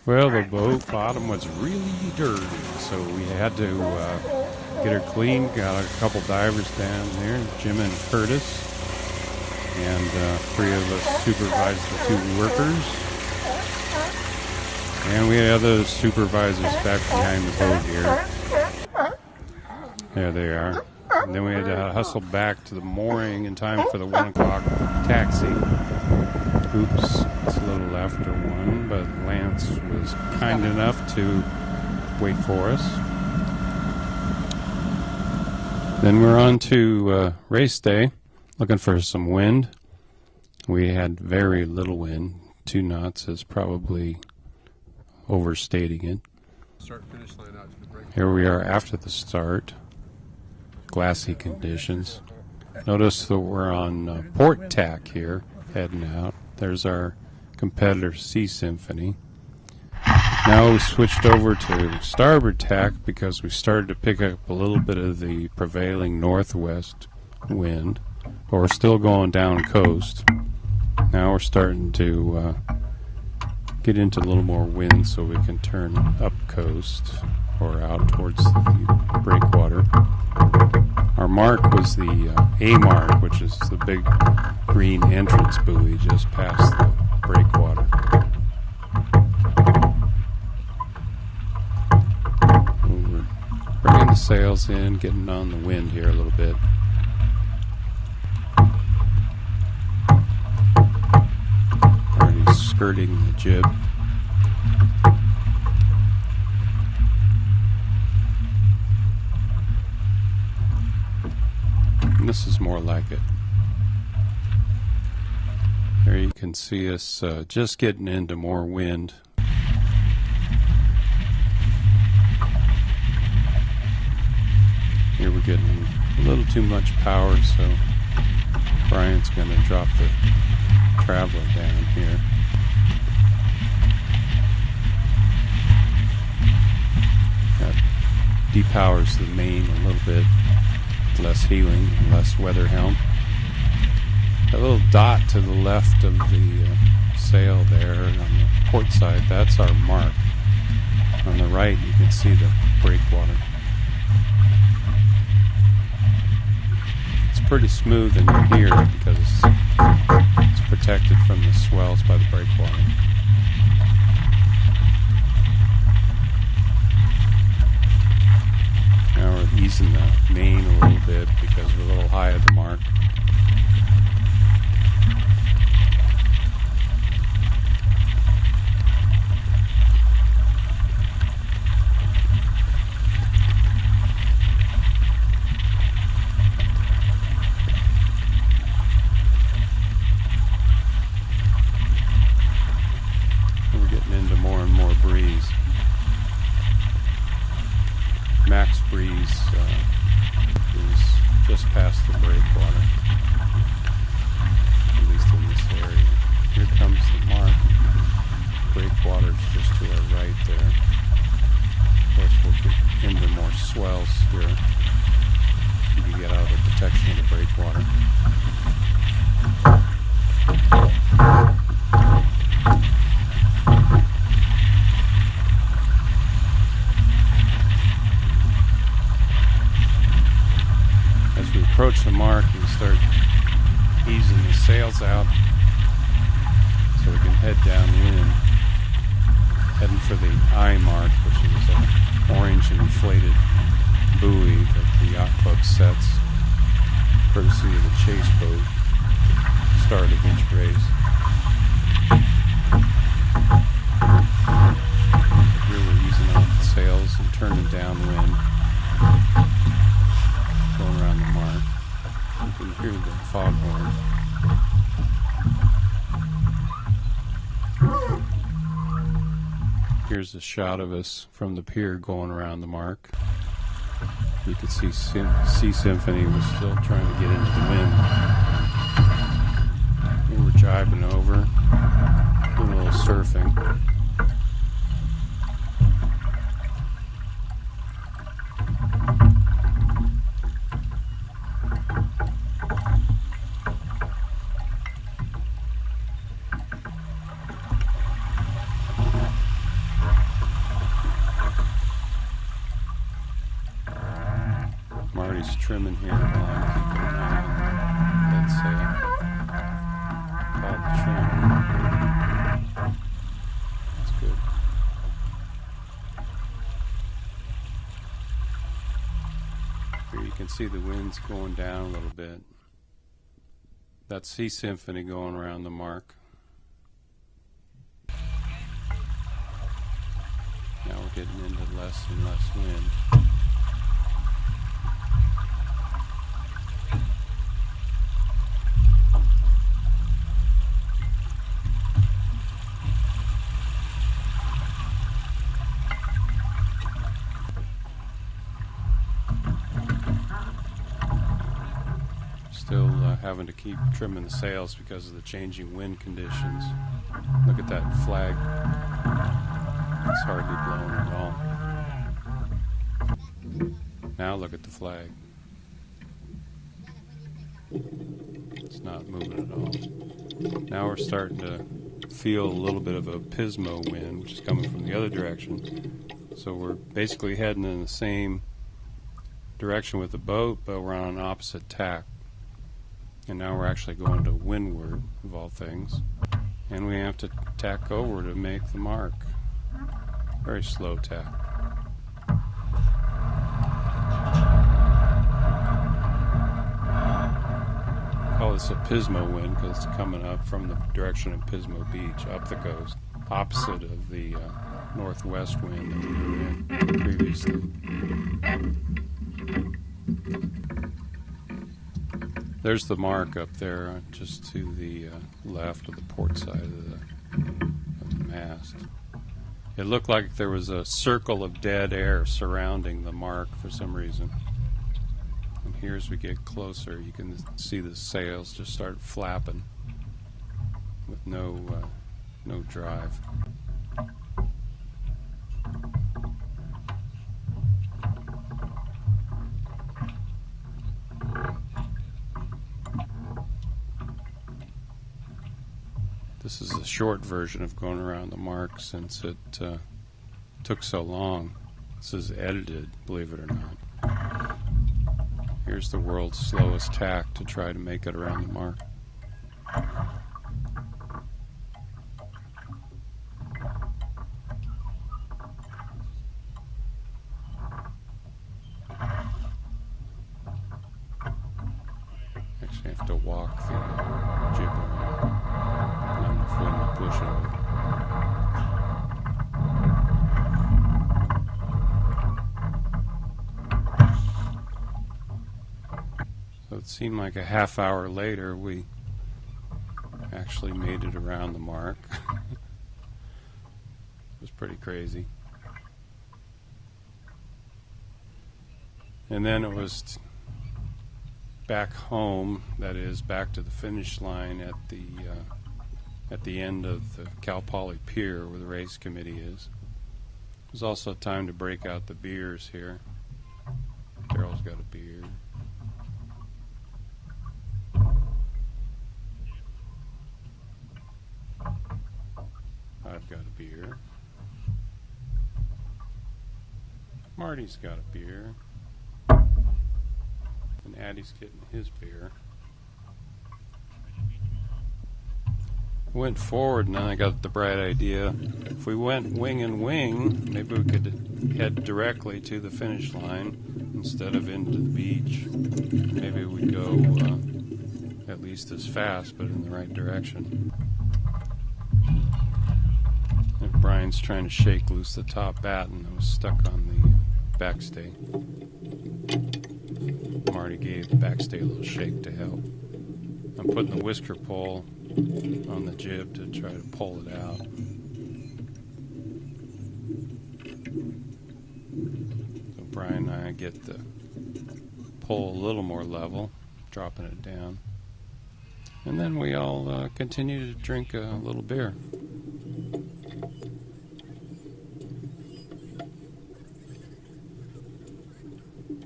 Well, the boat bottom was really dirty, so we had to get her clean. Got a couple divers down there, Jim and Curtis, and three of us supervised the two workers. And we had other supervisors back behind the boat here. There they are. And then we had to hustle back to the mooring in time for the 1 o'clock taxi. Oops, it's a little after 1, but Lance was kind enough to wait for us. Then we're on to race day, looking for some wind. We had very little wind. 2 knots is probably overstating it. Here we are after the start. Glassy conditions. Notice that we're on port tack here, heading out. There's our competitor Sea Symphony. Now we switched over to starboard tack because we started to pick up a little bit of the prevailing northwest wind, but we're still going down coast. Now we're starting to get into a little more wind so we can turn up coast or out towards the breakwater. Our mark was the A mark, which is the big green entrance buoy just past the breakwater. We're bringing the sails in, getting on the wind here a little bit. Already skirting the jib. And this is more like it. There you can see us just getting into more wind. Here we're getting a little too much power, so Brian's going to drop the Traveler down here. That depowers the main a little bit. Less heeling, less weather helm. That little dot to the left of the sail there on the port side, that's our mark. On the right you can see the breakwater. It's pretty smooth in here because it's protected from the swells by the breakwater. Now we're easing the main a little bit because we're a little high at the mark. And we're getting into more and more breeze. Max breeze is just past the breakwater, at least in this area. Here comes the mark. Breakwater's just to our right there. Of course, we'll get into more swells here. You can get out of the protection of the breakwater. Approach the mark and start easing the sails out so we can head downwind, heading for the I mark, which is an orange and inflated buoy that the yacht club sets courtesy of the chase boat at the start of each race. Here we're easing off the sails and turning downwind, going around the mark. You can hear the foghorn. Here's a shot of us from the pier going around the mark. You could see Sea Symphony was still trying to get into the wind. We were jibing over, doing a little surfing. just trimming here while I'm keeping an eye on that sail. Called the trim. That's good. Here you can see the wind's going down a little bit. That's Sea Symphony going around the mark. Now we're getting into less and less wind. Still having to keep trimming the sails because of the changing wind conditions. Look at that flag. It's hardly blown at all. Now look at the flag. It's not moving at all. Now we're starting to feel a little bit of a pismo wind, which is coming from the other direction. So we're basically heading in the same direction with the boat, but we're on an opposite tack. And now we're actually going to windward, of all things. And we have to tack over to make the mark. Very slow tack. I call this a pismo wind because it's coming up from the direction of Pismo Beach, up the coast, opposite of the northwest wind that we were in previously. There's the mark up there, just to the left of the port side of the mast. It looked like there was a circle of dead air surrounding the mark for some reason. And here as we get closer, you can see the sails just start flapping with no drive. This is a short version of going around the mark since it took so long. This is edited, believe it or not. Here's the world's slowest tack to try to make it around the mark. Actually, I have to walk the jib around. Not enough wind to push it over. So it seemed like a half hour later we actually made it around the mark. It was pretty crazy. And then it was back home, that is, back to the finish line at the end of the Cal Poly Pier where the race committee is. It was also time to break out the beers here. Daryl's got a beer. I've got a beer. Marty's got a beer. And Addie's getting his beer. Went forward and then I got the bright idea. If we went wing and wing, maybe we could head directly to the finish line instead of into the beach. Maybe we'd go at least as fast, but in the right direction. And Brian's trying to shake loose the top batten that was stuck on the backstay. Marty gave the backstay a little shake to help. I'm putting the whisker pole on the jib to try to pull it out. So Brian and I get the pole a little more level, dropping it down. And then we all continue to drink a little beer.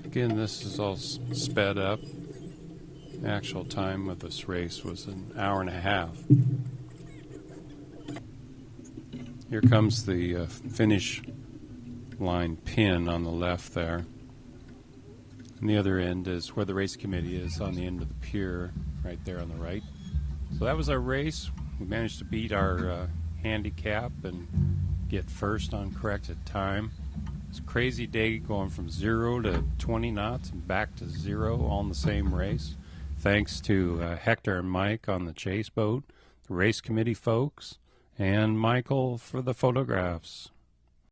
Again, this is all sped up. The actual time of this race was an hour and a half. Here comes the finish line pin on the left there. And the other end is where the race committee is, on the end of the pier, right there on the right. So that was our race. We managed to beat our handicap and get first on corrected time. It's a crazy day going from 0 to 20 knots and back to 0 all in the same race. Thanks to Hector and Mike on the chase boat, the race committee folks, and Michael for the photographs.